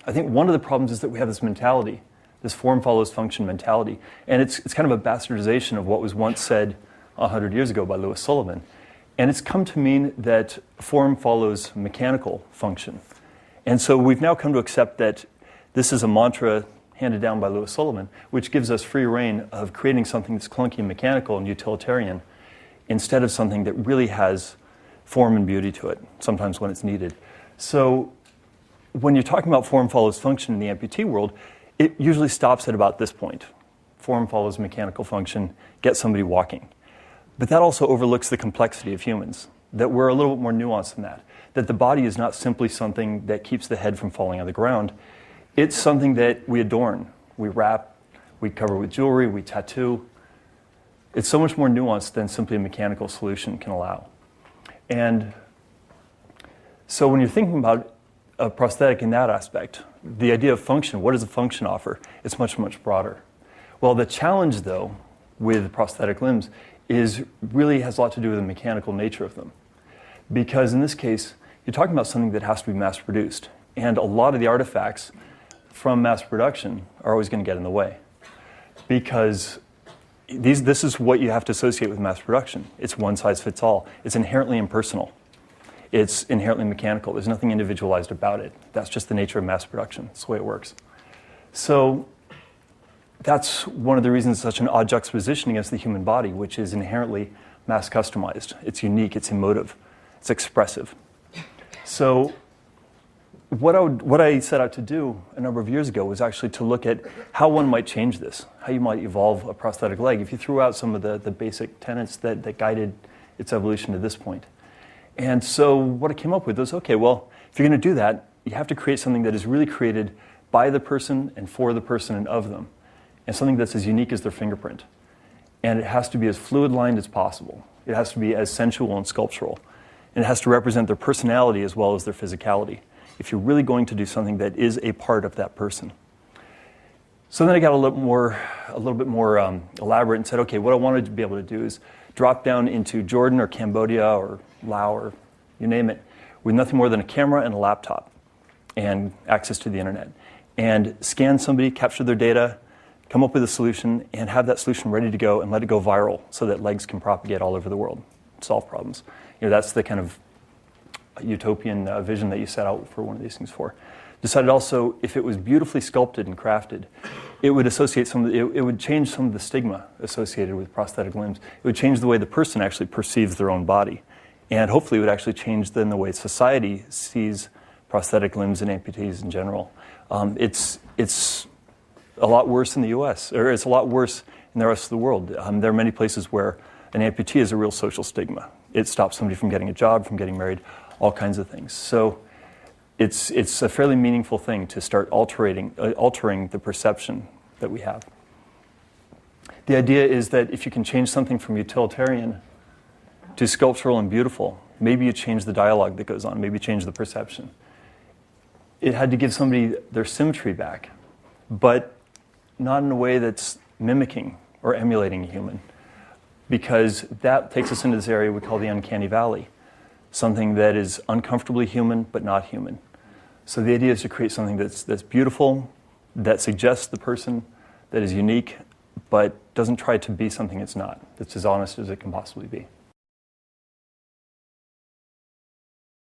I think one of the problems is that we have this mentality, this form follows function mentality. And it's kind of a bastardization of what was once said 100 years ago by Louis Sullivan. And it's come to mean that form follows mechanical function. And so we've now come to accept that this is a mantra handed down by Louis Sullivan, which gives us free reign of creating something that's clunky and mechanical and utilitarian instead of something that really has form and beauty to it, sometimes when it's needed. So when you're talking about form follows function in the amputee world, it usually stops at about this point. Form follows mechanical function, get somebody walking. But that also overlooks the complexity of humans, that we're a little bit more nuanced than that the body is not simply something that keeps the head from falling on the ground. It's something that we adorn, we wrap, we cover with jewelry, we tattoo. It's so much more nuanced than simply a mechanical solution can allow. And so when you're thinking about a prosthetic in that aspect, the idea of function, what does a function offer? It's much, much broader. Well, the challenge, though, with prosthetic limbs is really has a lot to do with the mechanical nature of them. Because in this case, you're talking about something that has to be mass-produced. And a lot of the artifacts from mass production are always going to get in the way. Because this is what you have to associate with mass production. It's one size fits all. It's inherently impersonal. It's inherently mechanical. There's nothing individualized about it. That's just the nature of mass production. That's the way it works. So that's one of the reasons it's such an odd juxtaposition against the human body, which is inherently mass customized. It's unique, it's emotive, it's expressive. So what I set out to do a number of years ago was actually to look at how one might change this, how you might evolve a prosthetic leg if you threw out some of the basic tenets that guided its evolution to this point. And so what I came up with was, okay, well, if you're going to do that, you have to create something that is really created by the person and for the person and of them, and something that's as unique as their fingerprint. And it has to be as fluid-lined as possible. It has to be as sensual and sculptural. And it has to represent their personality as well as their physicality, if you're really going to do something that is a part of that person. So then I got a little bit more elaborate and said, okay, what I wanted to be able to do is drop down into Jordan or Cambodia or Laos or you name it, with nothing more than a camera and a laptop and access to the internet. And scan somebody, capture their data, come up with a solution, and have that solution ready to go and let it go viral so that legs can propagate all over the world, solve problems. That's the kind of utopian vision that you set out for one of these things for. Decided also, if it was beautifully sculpted and crafted, it would associate it would change some of the stigma associated with prosthetic limbs. It would change the way the person actually perceives their own body. And hopefully it would actually change then the way society sees prosthetic limbs and amputees in general. It's a lot worse in the US, or it's a lot worse in the rest of the world. There are many places where an amputee is a real social stigma. It stops somebody from getting a job, from getting married, all kinds of things. So it's a fairly meaningful thing to start altering the perception that we have. The idea is that if you can change something from utilitarian to sculptural and beautiful, maybe you change the dialogue that goes on, maybe you change the perception. It had to give somebody their symmetry back, but not in a way that's mimicking or emulating a human, because that takes us into this area we call the uncanny valley, something that is uncomfortably human but not human. So the idea is to create something that's beautiful, that suggests the person, that is unique, but doesn't try to be something it's not, that's as honest as it can possibly be.